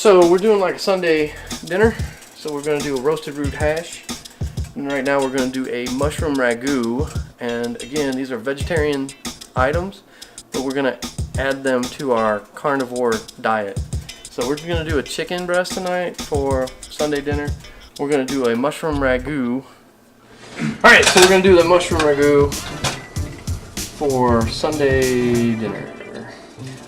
So we're doing like a Sunday dinner. So we're going to do a roasted root hash. And right now we're going to do a mushroom ragu. And again, these are vegetarian items, but we're going to add them to our carnivore diet. So we're going to do a chicken breast tonight for Sunday dinner. We're going to do a mushroom ragu. Alright, so we're going to do the mushroom ragu for Sunday dinner.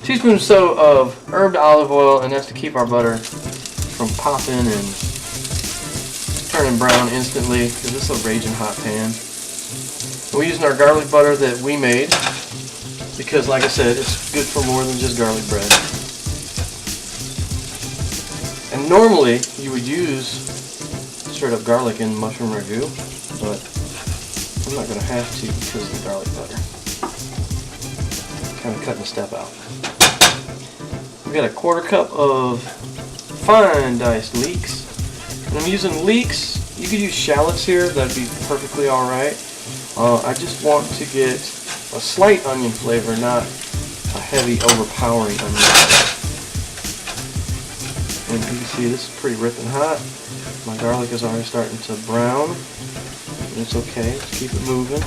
2 teaspoons or so of herbed olive oil, and that's to keep our butter from popping and turning brown instantly, because this is a raging hot pan. We're using our garlic butter that we made, because like I said, it's good for more than just garlic bread. And normally you would use straight up garlic in mushroom ragu, but I'm not going to have to because of the garlic butter. Kind of cutting a step out. We've got a 1/4 cup of fine diced leeks. And I'm using leeks. You could use shallots here, that'd be perfectly alright. I just want to get a slight onion flavor, not a heavy, overpowering onion flavor. And you can see this is pretty ripping hot. My garlic is already starting to brown. And it's okay, let's keep it moving.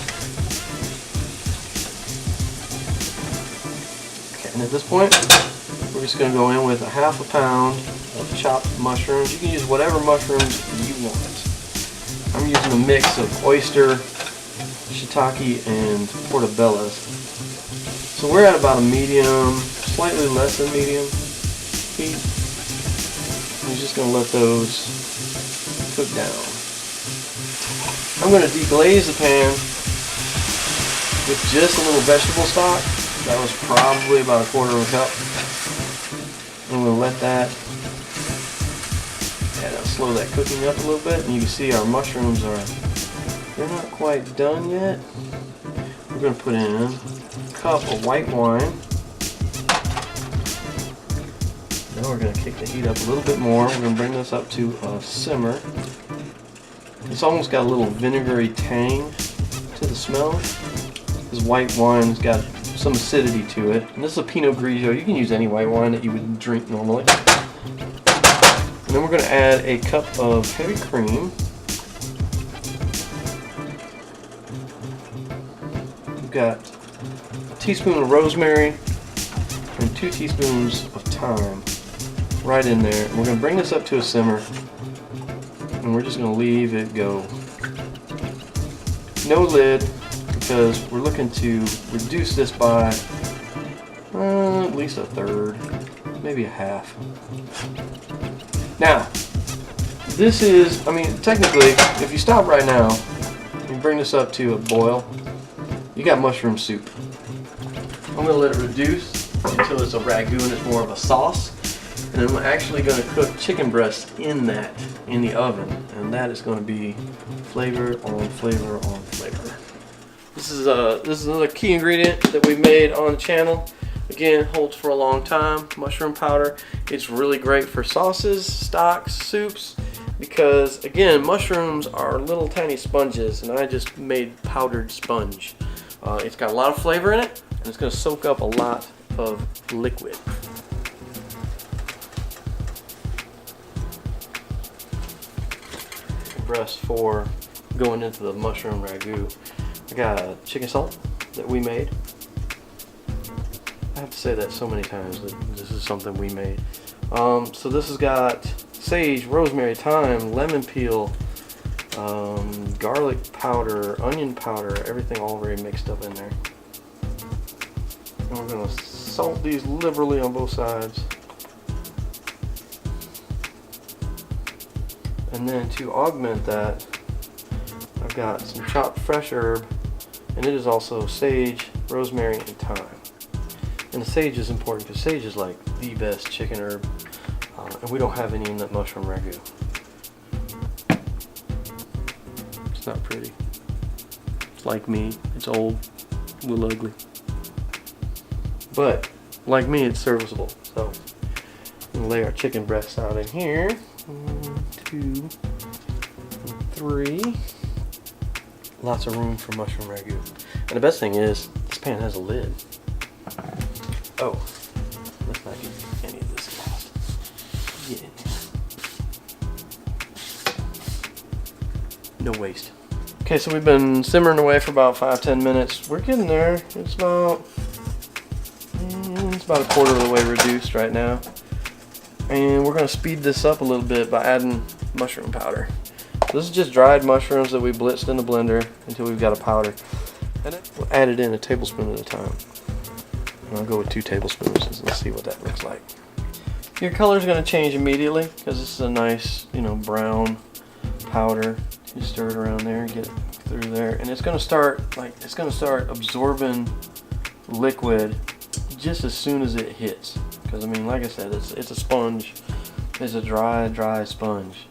Okay, and at this point, we're just going to go in with 1/2 pound of chopped mushrooms. You can use whatever mushrooms you want. I'm using a mix of oyster, shiitake, and portobellas. So we're at about a medium, slightly less than medium heat. I'm just going to let those cook down. I'm going to deglaze the pan with just a little vegetable stock. That was probably about 1/4 cup. I'm going to let that, I'll slow that cooking up a little bit, and you can see our mushrooms they're not quite done yet. We're going to put in a cup of white wine. Now we're going to kick the heat up a little bit more. We're going to bring this up to a simmer. It's almost got a little vinegary tang to the smell. This white wine's got some acidity to it. And this is a Pinot Grigio. You can use any white wine that you would drink normally. And then we're going to add a cup of heavy cream. We've got a teaspoon of rosemary and 2 teaspoons of thyme right in there. And we're going to bring this up to a simmer. And we're just going to leave it go. No lid, because we're looking to reduce this by at least 1/3, maybe 1/2. Now, this is, technically, if you stop right now and bring this up to a boil, you got mushroom soup. I'm going to let it reduce until it's a ragu and it's more of a sauce. And I'm actually going to cook chicken breast in the oven, and that is going to be flavor on flavor on flavor. This is another key ingredient that we made on the channel. Again, holds for a long time. Mushroom powder. It's really great for sauces, stocks, soups, because again, mushrooms are little tiny sponges, and I just made powdered sponge. It's got a lot of flavor in it, and it's going to soak up a lot of liquid. Breast for going into the mushroom ragu. I got a chicken salt that we made. I have to say that so many times that this is something we made. So this has got sage, rosemary, thyme, lemon peel, garlic powder, onion powder, everything all very mixed up in there. And we're going to salt these liberally on both sides. And then to augment that, I've got some chopped fresh herb, and it is also sage, rosemary, and thyme. And the sage is important because sage is like the best chicken herb, and we don't have any in that mushroom ragu. It's not pretty. It's like me. It's old, a little ugly. But like me, it's serviceable. So we'll lay our chicken breasts out in here. 1, 2, 3. Lots of room for mushroom ragu. And the best thing is, this pan has a lid. Oh, let's not get any of this lost. Yeah. no waste. Okay, so we've been simmering away for about 5-10 minutes. We're getting there. It's about a quarter of the way reduced right now. And we're going to speed this up a little bit by adding mushroom powder. This is just dried mushrooms that we blitzed in the blender until we've got a powder. And then we'll add it in a tablespoon at a time. And I'll go with 2 tablespoons and let's see what that looks like. Your color is going to change immediately because this is a nice, brown powder. You stir it around there and get it through there, and it's going to start absorbing liquid just as soon as it hits. Because like I said, it's a sponge. It's a dry sponge.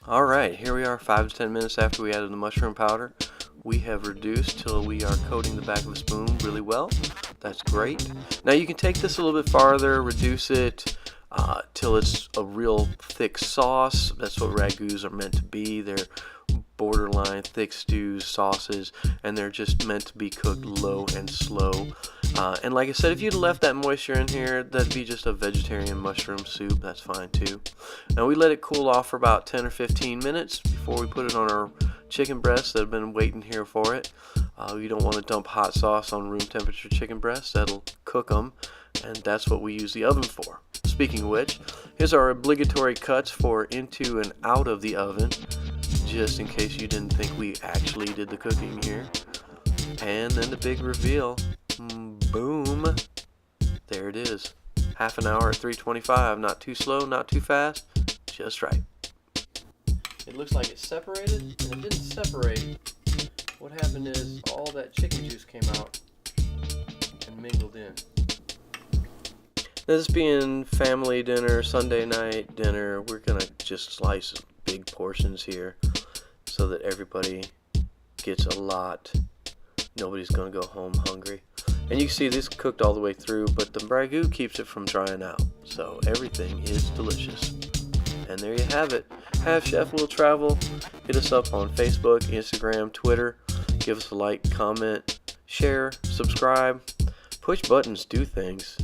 All right, here we are 5 to 10 minutes after we added the mushroom powder. We have reduced till we are coating the back of a spoon really well. That's great. Now you can take this a little bit farther, reduce it till it's a real thick sauce. That's what ragouts are meant to be. They're borderline thick stews, sauces, and they're just meant to be cooked low and slow. And like I said, if you'd left that moisture in here, that'd be just a vegetarian mushroom soup. That's fine too. Now we let it cool off for about 10 or 15 minutes before we put it on our chicken breasts that have been waiting here for it. You don't want to dump hot sauce on room temperature chicken breasts. That'll cook them, and that's what we use the oven for. Speaking of which, here's our obligatory cuts for into and out of the oven, just in case you didn't think we actually did the cooking here. And then the big reveal. Boom. There it is. Half an hour at 325. Not too slow, not too fast. Just right. It looks like it's separated, and it didn't separate. What happened is all that chicken juice came out and mingled in. This being family dinner, Sunday night dinner, we're going to just slice big portions here so that everybody gets a lot. Nobody's going to go home hungry. And you can see this cooked all the way through, but the ragout keeps it from drying out. So everything is delicious. And there you have it. Half Chef Will Travel. Hit us up on Facebook, Instagram, Twitter. Give us a like, comment, share, subscribe. Push buttons, do things.